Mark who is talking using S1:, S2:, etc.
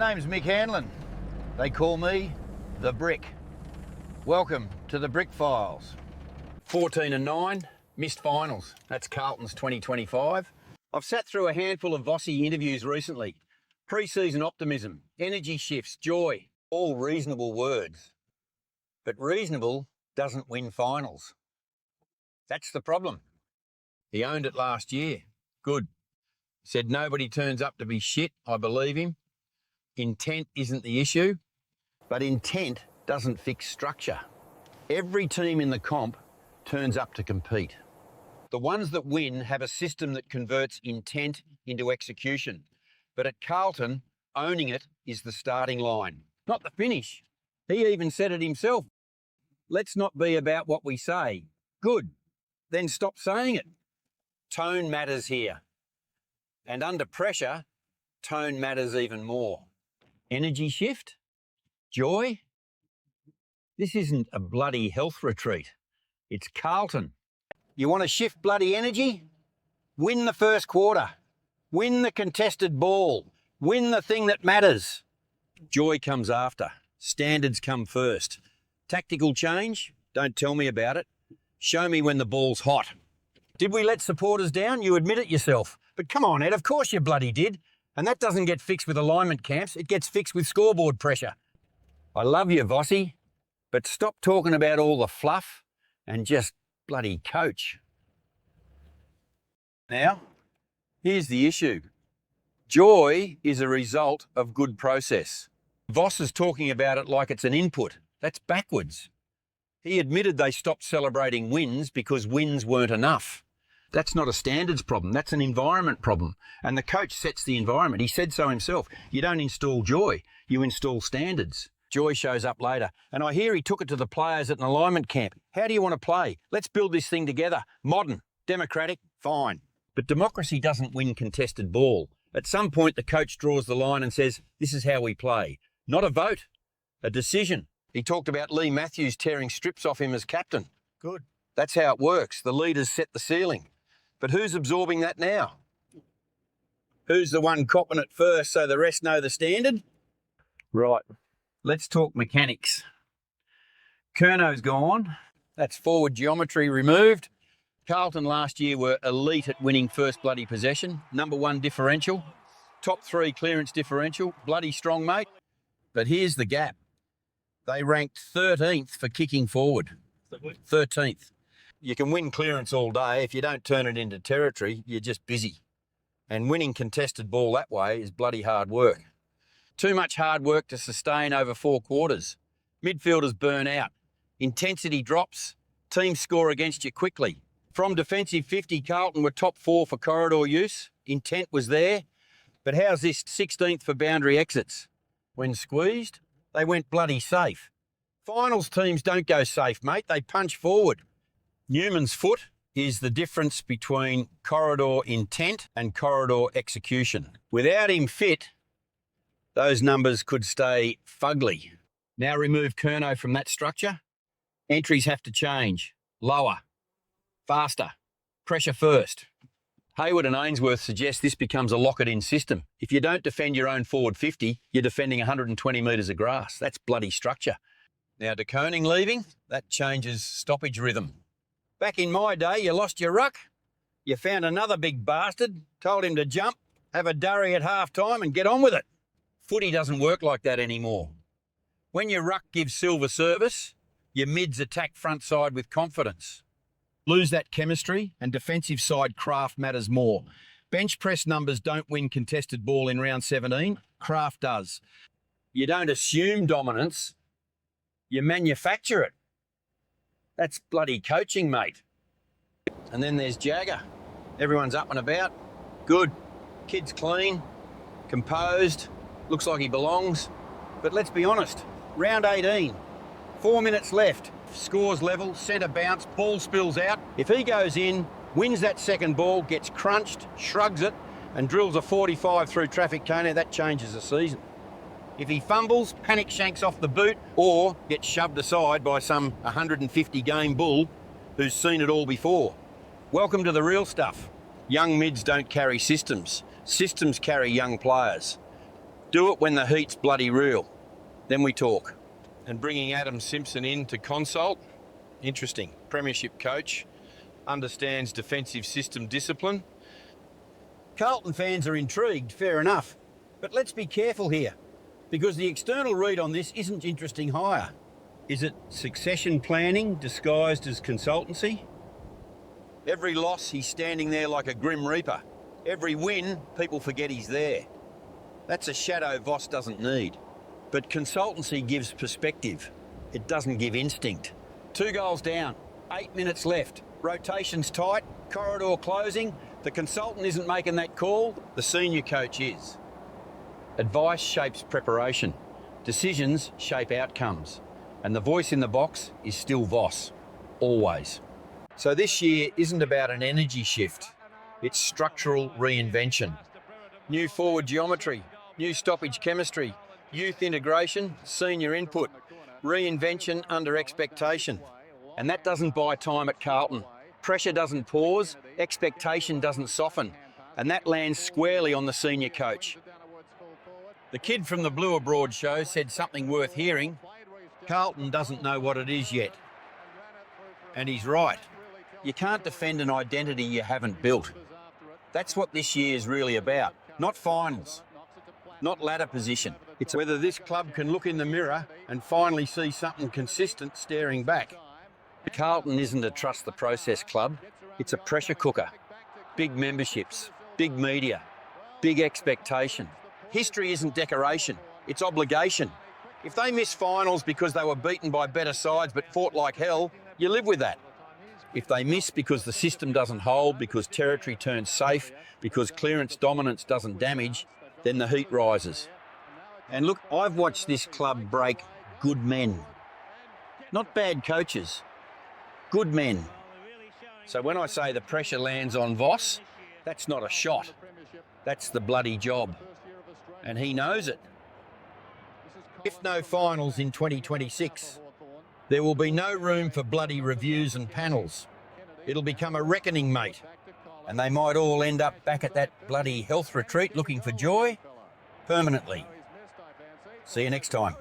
S1: Name's Mick Hanlon. They call me the Brick. Welcome to the Brick Files. 14-9, missed finals. That's Carlton's 2025. I've sat through a handful of Vossy interviews recently. Pre-season optimism, energy shifts, joy, all reasonable words. But reasonable doesn't win finals. That's the problem. He owned it last year. Good. Said nobody turns up to be shit. I believe him. Intent isn't the issue, but intent doesn't fix structure. Every team in the comp turns up to compete. The ones that win have a system that converts intent into execution. But at Carlton, owning it is the starting line, not the finish. He even said it himself. Let's not be about what we say. Good. Then stop saying it. Tone matters here. And under pressure, tone matters even more. Energy shift? Joy? This isn't a bloody health retreat. It's Carlton. You want to shift bloody energy? Win the first quarter. Win the contested ball. Win the thing that matters. Joy comes after. Standards come first. Tactical change? Don't tell me about it. Show me when the ball's hot. Did we let supporters down? You admit it yourself. But come on, Ed, of course you bloody did. And that doesn't get fixed with alignment camps, it gets fixed with scoreboard pressure. I love you, Vossy, but stop talking about all the fluff and just bloody coach. Now, here's the issue. Joy is a result of good process. Voss is talking about it like it's an input. That's backwards. He admitted they stopped celebrating wins because wins weren't enough. That's not a standards problem, that's an environment problem. And the coach sets the environment. He said so himself. You don't install joy, you install standards. Joy shows up later. And I hear he took it to the players at an alignment camp. How do you want to play? Let's build this thing together. Modern, democratic, fine. But democracy doesn't win contested ball. At some point, the coach draws the line and says, this is how we play. Not a vote, a decision. He talked about Lee Matthews tearing strips off him as captain. Good. That's how it works. The leaders set the ceiling. But who's absorbing that now? Who's the one copping it first so the rest know the standard? Right. Let's talk mechanics. Curnow's gone. That's forward geometry removed. Carlton last year were elite at winning first bloody possession. #1 differential. Top 3 clearance differential. Bloody strong, mate. But here's the gap. They ranked 13th for kicking forward. 13th. You can win clearance all day. If you don't turn it into territory, you're just busy. And winning contested ball that way is bloody hard work. Too much hard work to sustain over 4 quarters. Midfielders burn out. Intensity drops. Teams score against you quickly. From defensive 50, Carlton were top 4 for corridor use. Intent was there. But how's this 16th for boundary exits? When squeezed, they went bloody safe. Finals teams don't go safe, mate. They punch forward. Newman's foot is the difference between corridor intent and corridor execution. Without him fit, those numbers could stay fugly. Now remove Curnow from that structure. Entries have to change. Lower, faster, pressure first. Hayward and Ainsworth suggest this becomes a lock-it-in system. If you don't defend your own forward 50, you're defending 120 metres of grass. That's bloody structure. Now to Koning leaving, that changes stoppage rhythm. Back in my day, you lost your ruck. You found another big bastard, told him to jump, have a durry at half-time and get on with it. Footy doesn't work like that anymore. When your ruck gives silver service, your mids attack front side with confidence. Lose that chemistry and defensive side craft matters more. Bench press numbers don't win contested ball in round 17. Craft does. You don't assume dominance, you manufacture it. That's bloody coaching, mate. And then there's Jagger. Everyone's up and about. Good. Kid's clean, composed, looks like he belongs. But let's be honest, round 18, 4 minutes left, scores level, centre bounce, ball spills out. If he goes in, wins that second ball, gets crunched, shrugs it, and drills a 45 through traffic cone, that changes the season. If he fumbles, panic shanks off the boot, or gets shoved aside by some 150-game bull who's seen it all before. Welcome to the real stuff. Young mids don't carry systems. Systems carry young players. Do it when the heat's bloody real. Then we talk. And bringing Adam Simpson in to consult, interesting. Premiership coach, understands defensive system discipline. Carlton fans are intrigued, fair enough. But let's be careful here, because the external read on this isn't interesting hire. Is it succession planning disguised as consultancy? Every loss, he's standing there like a grim reaper. Every win, people forget he's there. That's a shadow Voss doesn't need. But consultancy gives perspective. It doesn't give instinct. 2 goals down, 8 minutes left. Rotation's tight, corridor closing. The consultant isn't making that call, the senior coach is. Advice shapes preparation. Decisions shape outcomes. And the voice in the box is still Voss, always. So this year isn't about an energy shift. It's structural reinvention. New forward geometry, new stoppage chemistry, youth integration, senior input, reinvention under expectation. And that doesn't buy time at Carlton. Pressure doesn't pause, expectation doesn't soften. And that lands squarely on the senior coach. The kid from the Blue Abroad show said something worth hearing. Carlton doesn't know what it is yet. And he's right. You can't defend an identity you haven't built. That's what this year is really about. Not finals, not ladder position. It's whether this club can look in the mirror and finally see something consistent staring back. Carlton isn't a trust the process club. It's a pressure cooker. Big memberships, big media, big expectation. History isn't decoration, it's obligation. If they miss finals because they were beaten by better sides but fought like hell, you live with that. If they miss because the system doesn't hold, because territory turns safe, because clearance dominance doesn't damage, then the heat rises. And look, I've watched this club break good men. Not bad coaches, good men. So when I say the pressure lands on Voss, that's not a shot. That's the bloody job. And he knows it. If no finals in 2026, there will be no room for bloody reviews and panels. It'll become a reckoning, mate. And they might all end up back at that bloody health retreat looking for joy permanently. See you next time.